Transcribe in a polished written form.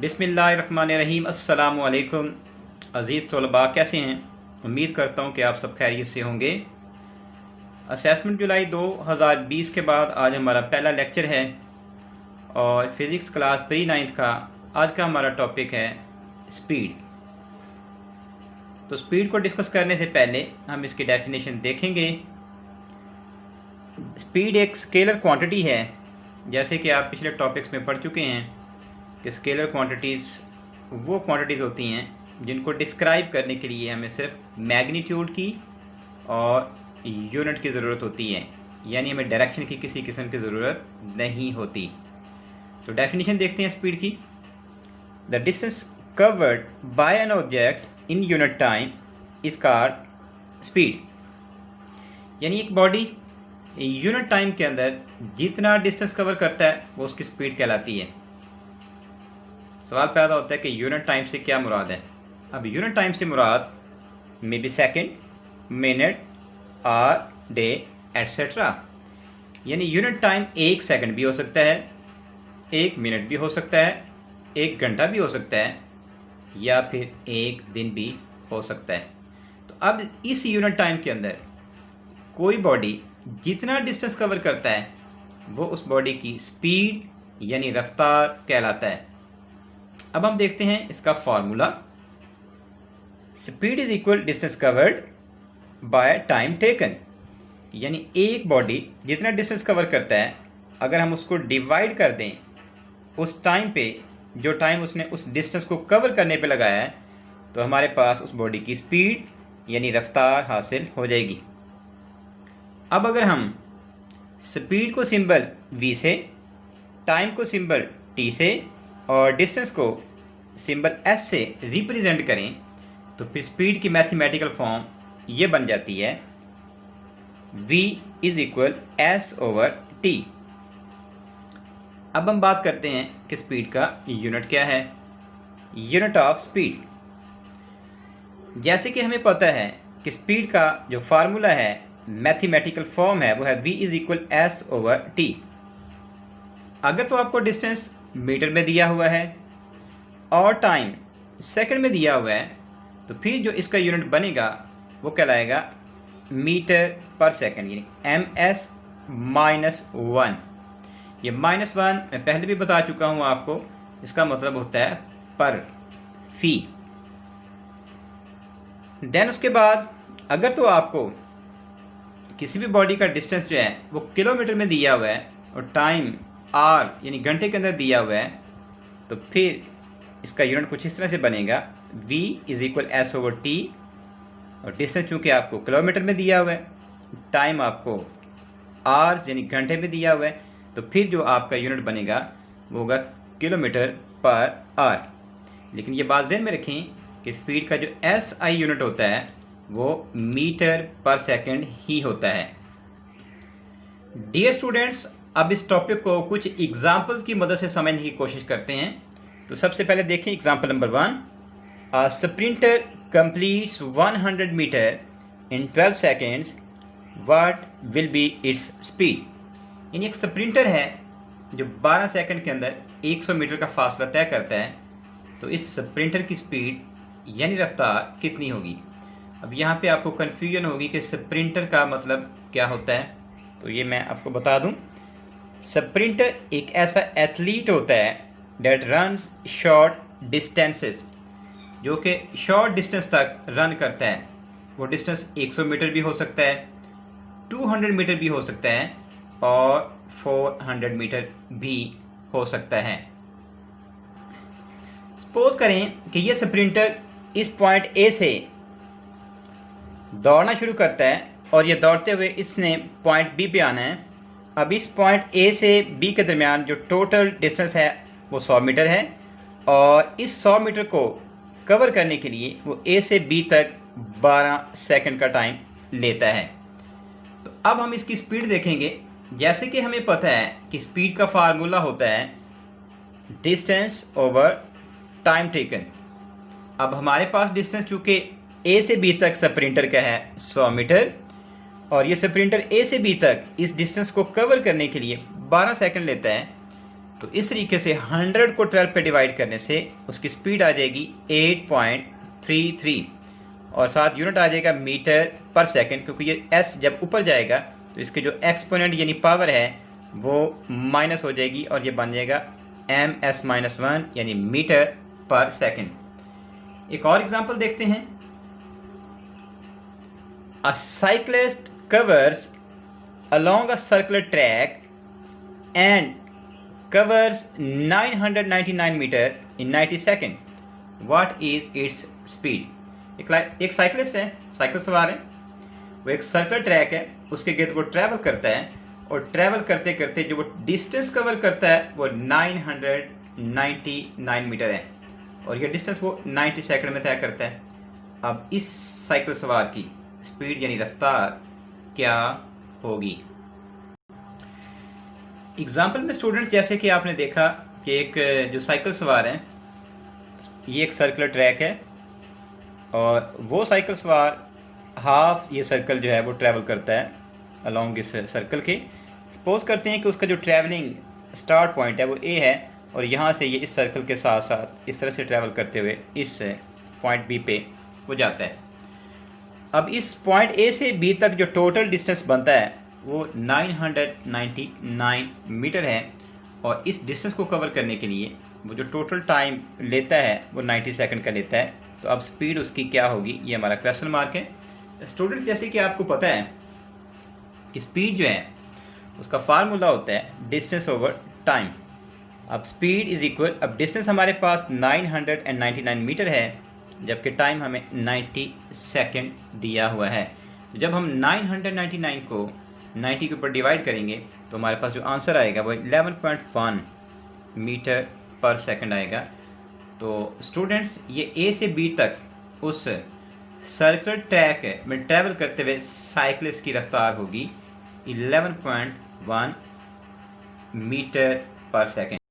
बिस्मिल्लाहिर्रहमानिर्रहीम। अस्सलामु अलैकुम अज़ीज़ तलबा, कैसे हैं? उम्मीद करता हूँ कि आप सब खैरियत से होंगे। असेसमेंट जुलाई 2020 के बाद आज हमारा पहला लेक्चर है और फिज़िक्स क्लास प्री 9th का आज का हमारा टॉपिक है स्पीड। तो स्पीड को डिस्कस करने से पहले हम इसकी डेफिनेशन देखेंगे। स्पीड एक स्केलर क्वांटिटी है, जैसे कि आप पिछले टॉपिक्स में पढ़ चुके हैं कि स्केलर क्वांटिटीज़ वो क्वांटिटीज़ होती हैं जिनको डिस्क्राइब करने के लिए हमें सिर्फ मैग्नीट्यूड की और यूनिट की ज़रूरत होती है, यानी हमें डायरेक्शन की किसी किस्म की ज़रूरत नहीं होती। तो डेफिनेशन देखते हैं स्पीड की। The distance covered by an object in unit time is called speed. यानी एक बॉडी यूनिट टाइम के अंदर जितना डिस्टेंस कवर करता है वो उसकी स्पीड कहलाती है। सवाल पैदा होता है कि यूनिट टाइम से क्या मुराद है। अब यूनिट टाइम से मुराद may be second, minute, hour, day etcetera. यानी यूनिट टाइम 1 सेकंड भी हो सकता है, 1 मिनट भी हो सकता है, 1 घंटा भी हो सकता है, या फिर 1 दिन भी हो सकता है। तो अब इस यूनिट टाइम के अंदर कोई बॉडी जितना डिस्टेंस कवर करता है वो उस बॉडी की स्पीड यानी रफ्तार कहलाता है। अब हम देखते हैं इसका formula. Speed is equal distance covered by time taken. यानी एक बॉडी जितना डिस्टेंस कवर करता है अगर हम उसको डिवाइड कर दें उस टाइम पे, जो टाइम उसने उस डिस्टेंस को कवर करने पे लगाया है, तो हमारे पास उस बॉडी की स्पीड यानी रफ्तार हासिल हो जाएगी। अब अगर हम स्पीड को सिंबल v से, टाइम को सिंबल t से और डिस्टेंस को सिंबल s से रिप्रेजेंट करें तो फिर स्पीड की मैथमेटिकल फॉर्म ये बन जाती है v इज इक्वल s/t। अब हम बात करते हैं कि स्पीड का यूनिट क्या है। यूनिट ऑफ स्पीड, जैसे कि हमें पता है कि स्पीड का जो फार्मूला है, मैथमेटिकल फॉर्म है, वो है v इज इक्वल s/t। अगर तो आपको डिस्टेंस मीटर में दिया हुआ है और टाइम सेकंड में दिया हुआ है, तो फिर जो इसका यूनिट बनेगा वो कहलाएगा मीटर पर सेकंड, यानी ms-1। ये -1 मैं पहले भी बता चुका हूँ आपको, इसका मतलब होता है पर फी। देन उसके बाद अगर तो आपको किसी भी बॉडी का डिस्टेंस जो है वो किलोमीटर में दिया हुआ है और टाइम आर यानी घंटे के अंदर दिया हुआ है, तो फिर इसका यूनिट कुछ इस तरह से बनेगा v इज इक्वल s/t। और डिस्टेंस चूँकि आपको किलोमीटर में दिया हुआ है, टाइम आपको आवर्स यानी घंटे में दिया हुआ है, तो फिर जो आपका यूनिट बनेगा वो होगा किलोमीटर पर आवर। लेकिन ये बात ध्यान में रखें कि स्पीड का जो SI यूनिट होता है वो मीटर पर सेकंड ही होता है। डियर स्टूडेंट्स, अब इस टॉपिक को कुछ एग्जाम्पल्स की मदद से समझने की कोशिश करते हैं। तो सबसे पहले देखें example number 1। A sprinter completes 100 metre in 12 seconds, what will be its speed. यानी एक स्प्रिंटर है जो 12 सेकंड के अंदर 100 मीटर का फासला तय करता है, तो इस स्प्रिंटर की स्पीड यानी रफ्तार कितनी होगी। अब यहाँ पे आपको कन्फ्यूजन होगी कि स्प्रिंटर का मतलब क्या होता है, तो ये मैं आपको बता दूं। स्प्रिंटर एक ऐसा एथलीट होता है डेट रन्स शॉर्ट डिस्टेंसेस, जो कि शॉर्ट डिस्टेंस तक रन करता है। वो डिस्टेंस 100 मीटर भी हो सकता है, 200 मीटर भी हो सकता है और 400 मीटर भी हो सकता है। सपोज करें कि ये स्प्रिंटर इस पॉइंट ए से दौड़ना शुरू करता है और ये दौड़ते हुए इसने पॉइंट बी पे आना है। अब इस पॉइंट ए से बी के दरमियान जो टोटल डिस्टेंस है वो 100 मीटर है और इस 100 मीटर को कवर करने के लिए वो ए से बी तक 12 सेकंड का टाइम लेता है। तो अब हम इसकी स्पीड देखेंगे। जैसे कि हमें पता है कि स्पीड का फार्मूला होता है डिस्टेंस ओवर टाइम टेकन। अब हमारे पास डिस्टेंस चूँकि ए से बी तक स्प्रिंटर का है 100 मीटर और ये स्प्रिंटर ए से बी तक इस डिस्टेंस को कवर करने के लिए 12 सेकंड लेता है, तो इस तरीके से 100 को 12 पे डिवाइड करने से उसकी स्पीड आ जाएगी 8.33 और साथ यूनिट आ जाएगा मीटर पर सेकंड, क्योंकि ये s जब ऊपर जाएगा तो इसके जो एक्सपोनेंट यानी पावर है वो माइनस हो जाएगी और ये बन जाएगा ms-1 यानी मीटर पर सेकंड। एक और एग्जांपल देखते हैं। अ cyclist covers along a circular track and covers 999 meter in 90 second. What is its speed? एक साइकिलिस्ट है, साइकिल सवार है, वो एक सर्कुलर ट्रैक है, उसके गिर्द वो ट्रैवल करता है और ट्रैवल करते करते जो वो डिस्टेंस कवर करता है वो 999 मीटर है और ये डिस्टेंस वो 90 सेकंड में तय करता है। अब इस साइकिल सवार की स्पीड यानी रफ्तार क्या होगी? एग्जाम्पल में स्टूडेंट्स, जैसे कि आपने देखा कि एक जो साइकिल सवार है, ये एक सर्कुलर ट्रैक है और वो साइकिल सवार हाफ ये सर्कल जो है वो ट्रैवल करता है अलोंग इस सर्कल के। सपोज करते हैं कि उसका जो ट्रैवलिंग स्टार्ट पॉइंट है वो ए है और यहाँ से ये इस सर्कल के साथ साथ इस तरह से ट्रैवल करते हुए इस पॉइंट बी पे वो जाता है। अब इस पॉइंट ए से बी तक जो टोटल डिस्टेंस बनता है वो 999 मीटर है और इस डिस्टेंस को कवर करने के लिए वो जो टोटल टाइम लेता है वो 90 सेकंड का लेता है। तो अब स्पीड उसकी क्या होगी, ये हमारा क्वेश्चन मार्क है। स्टूडेंट्स, जैसे कि आपको पता है कि स्पीड जो है उसका फार्मूला होता है डिस्टेंस ओवर टाइम। अब स्पीड इज इक्वल, अब डिस्टेंस हमारे पास 999 मीटर है जबकि टाइम हमें 90 सेकंड दिया हुआ है। जब हम 999 को 90 के ऊपर डिवाइड करेंगे तो हमारे पास जो आंसर आएगा वो 11.1 मीटर पर सेकंड आएगा। तो स्टूडेंट्स, ये ए से बी तक उस सर्कुलर ट्रैक में ट्रैवल करते हुए साइकिलिस्ट की रफ्तार होगी 11.1 मीटर पर सेकंड।